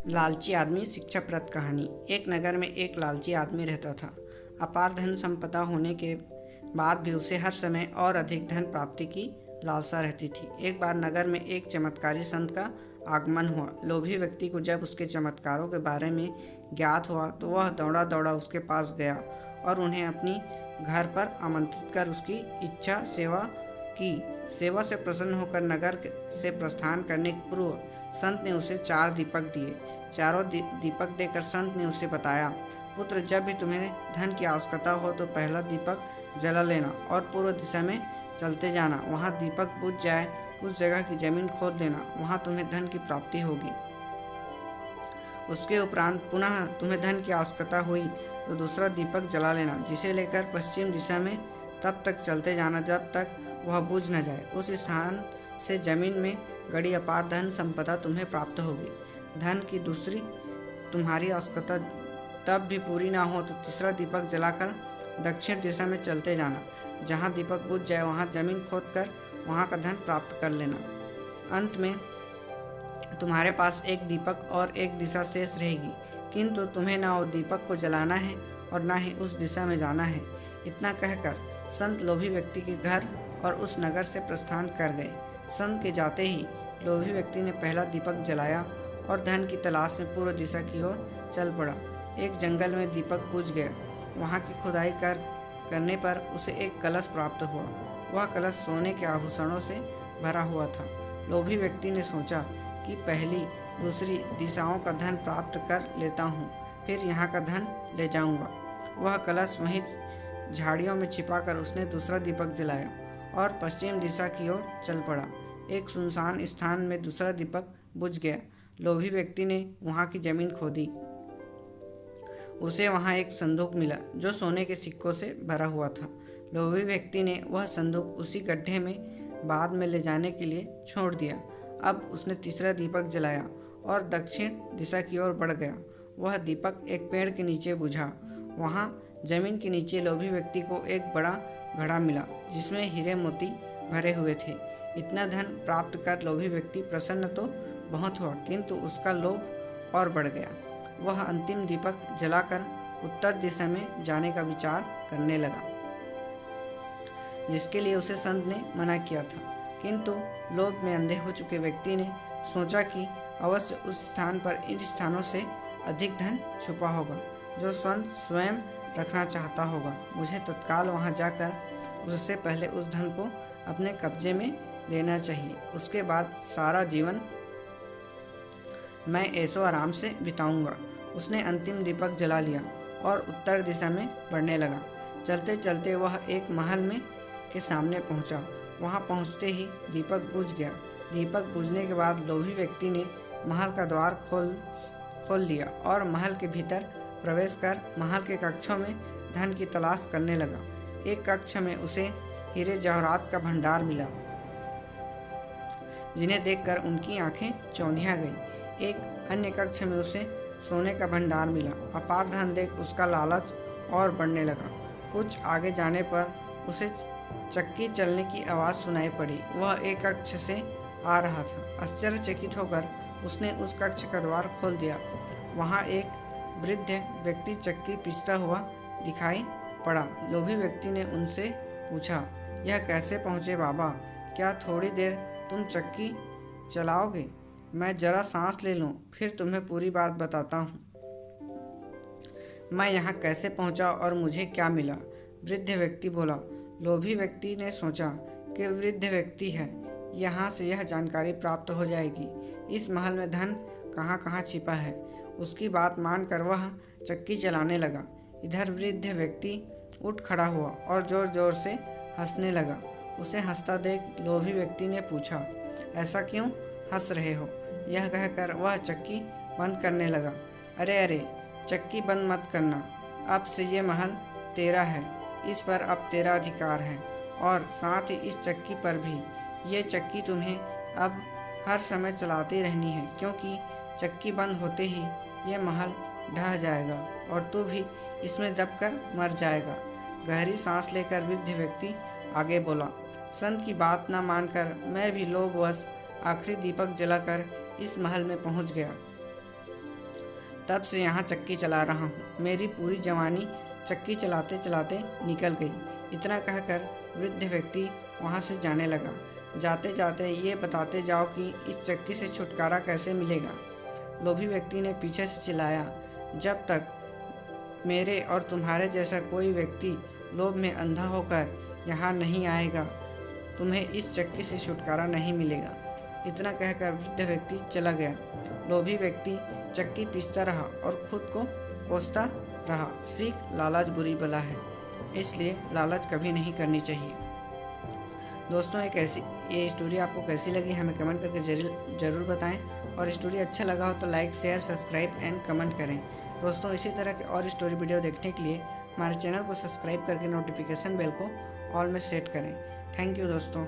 लालची आदमी शिक्षाप्रद कहानी। एक नगर में एक लालची आदमी रहता था। अपार धन संपदा होने के बाद भी उसे हर समय और अधिक धन प्राप्ति की लालसा रहती थी। एक बार नगर में एक चमत्कारी संत का आगमन हुआ। लोभी व्यक्ति को जब उसके चमत्कारों के बारे में ज्ञात हुआ तो वह दौड़ा दौड़ा उसके पास गया और उन्हें अपनी घर पर आमंत्रित कर उसकी इच्छा सेवा की। सेवा से प्रसन्न होकर नगर से प्रस्थान करने के पूर्व संत ने उसे 4 दीपक दिए। चारों दीपक देकर संत ने उसे बताया, पुत्र, जब भी तुम्हें धन की आवश्यकता हो तो पहला दीपक जला लेना और पूर्व दिशा में चलते जाना। वहाँ दीपक बुझ जाए उस जगह की जमीन खोद लेना, वहाँ तुम्हें धन की प्राप्ति होगी। उसके उपरांत पुनः तुम्हें धन की आवश्यकता हुई तो दूसरा दीपक जला लेना, जिसे लेकर पश्चिम दिशा में तब तक चलते जाना जब तक वह बुझ न जाए। उस स्थान से जमीन में गड़ी अपार धन संपदा तुम्हें प्राप्त होगी। धन की दूसरी तुम्हारी आवश्यकता तब भी पूरी ना हो तो तीसरा दीपक जलाकर दक्षिण दिशा में चलते जाना। जहाँ दीपक बुझ जाए वहाँ जमीन खोद कर वहाँ का धन प्राप्त कर लेना। अंत में तुम्हारे पास एक दीपक और एक दिशा शेष रहेगी, किंतु तुम्हें ना वो दीपक को जलाना है और ना ही उस दिशा में जाना है। इतना कहकर संत लोभी व्यक्ति के घर और उस नगर से प्रस्थान कर गए। संत के जाते ही लोभी व्यक्ति ने पहला दीपक जलाया और धन की तलाश में पूर्व दिशा की ओर चल पड़ा। एक जंगल में दीपक बुझ गया। वहाँ की खुदाई करने पर उसे एक कलश प्राप्त हुआ। वह कलश सोने के आभूषणों से भरा हुआ था। लोभी व्यक्ति ने सोचा कि पहली दूसरी दिशाओं का धन प्राप्त कर लेता हूँ, फिर यहाँ का धन ले जाऊँगा। वह कलश वहीं झाड़ियों में छिपाकर उसने दूसरा दीपक जलाया और पश्चिम दिशा की ओर चल पड़ा। एक सुनसान स्थान में दूसरा दीपक बुझ गया। लोभी व्यक्ति ने वहाँ की जमीन खोदी। उसे वहाँ एक संदूक मिला जो सोने के सिक्कों से भरा हुआ था। लोभी व्यक्ति ने वह संदूक उसी गड्ढे में बाद में ले जाने के लिए छोड़ दिया। अब उसने तीसरा दीपक जलाया और दक्षिण दिशा की ओर बढ़ गया। वह दीपक एक पेड़ के नीचे बुझा। वहाँ जमीन के नीचे लोभी व्यक्ति को एक बड़ा घड़ा मिला जिसमें हीरे मोती भरे हुए थे। इतना धन प्राप्त कर लोभी व्यक्ति प्रसन्न तो बहुत हुआ, किंतु उसका लोभ और बढ़ गया। वह अंतिम दीपक जलाकर उत्तर दिशा में जाने का विचार करने लगा, जिसके लिए उसे संत ने मना किया था। किंतु लोभ में अंधे हो चुके व्यक्ति ने सोचा कि अवश्य उस स्थान पर इन स्थानों से अधिक धन छुपा होगा जो संत स्वयं रखना चाहता होगा। मुझे तत्काल वहां जाकर उससे पहले उस धन को अपने कब्जे में लेना चाहिए। उसके बाद सारा जीवन मैं ऐशो आराम से बिताऊंगा। उसने अंतिम दीपक जला लिया और उत्तर दिशा में बढ़ने लगा। चलते चलते वह एक महल में के सामने पहुंचा। वहां पहुंचते ही दीपक बुझ गया। दीपक बुझने के बाद लोभी व्यक्ति ने महल का द्वार खोल लिया और महल के भीतर प्रवेश कर महल के कक्षों में धन की तलाश करने लगा। एक कक्ष में उसे हीरे जवाहरात का भंडार मिला, जिन्हें देखकर उनकी आंखें चौंधिया गई। एक अन्य कक्ष में उसे सोने का भंडार मिला। अपार धन देख उसका लालच और बढ़ने लगा। कुछ आगे जाने पर उसे चक्की चलने की आवाज़ सुनाई पड़ी। वह एक कक्ष से आ रहा था। आश्चर्यचकित होकर उसने उस कक्ष का द्वार खोल दिया। वहाँ एक वृद्ध व्यक्ति चक्की पीसता हुआ दिखाई पड़ा। लोभी व्यक्ति ने उनसे पूछा, यह कैसे पहुँचे बाबा? क्या थोड़ी देर तुम चक्की चलाओगे? मैं जरा सांस ले लूँ, फिर तुम्हें पूरी बात बताता हूँ। मैं यहाँ कैसे पहुँचा और मुझे क्या मिला? वृद्ध व्यक्ति बोला। लोभी व्यक्ति ने सोचा कि वृद्ध व्यक्ति है, यहाँ से यह जानकारी प्राप्त हो जाएगी इस महल में धन कहाँ कहाँ छिपा है। उसकी बात मानकर वह चक्की चलाने लगा। इधर वृद्ध व्यक्ति उठ खड़ा हुआ और जोर जोर से हंसने लगा। उसे हंसता देख लोभी व्यक्ति ने पूछा, ऐसा क्यों हंस रहे हो? यह कहकर वह चक्की बंद करने लगा। अरे अरे, चक्की बंद मत करना। अब से ये महल तेरा है, इस पर अब तेरा अधिकार है और साथ ही इस चक्की पर भी। ये चक्की तुम्हें अब हर समय चलाती रहनी है, क्योंकि चक्की बंद होते ही ये महल ढह जाएगा और तू भी इसमें दबकर मर जाएगा। गहरी सांस लेकर वृद्ध व्यक्ति आगे बोला। संत की बात न मानकर मैं भी लोभवश आखिरी दीपक जलाकर इस महल में पहुंच गया। तब से यहाँ चक्की चला रहा हूँ। मेरी पूरी जवानी चक्की चलाते चलाते निकल गई। इतना कहकर वृद्ध व्यक्ति वहाँ से जाने लगा। जाते जाते ये बताते जाओ कि इस चक्की से छुटकारा कैसे मिलेगा। लोभी व्यक्ति ने पीछे से चिल्लाया, जब तक मेरे और तुम्हारे जैसा कोई व्यक्ति लोभ में अंधा होकर यहाँ नहीं आएगा, तुम्हें इस चक्की से छुटकारा नहीं मिलेगा। इतना कहकर वृद्ध व्यक्ति चला गया। लोभी व्यक्ति चक्की पीसता रहा और खुद को कोसता रहा। सीख, लालच बुरी बला है, इसलिए लालच कभी नहीं करनी चाहिए। दोस्तों, ये स्टोरी आपको कैसी लगी हमें कमेंट करके ज़रूर बताएं, और स्टोरी अच्छा लगा हो तो like, share, subscribe and comment करें। दोस्तों, इसी तरह के और स्टोरी वीडियो देखने के लिए हमारे चैनल को सब्सक्राइब करके नोटिफिकेशन बेल को ऑल में सेट करें। थैंक यू दोस्तों।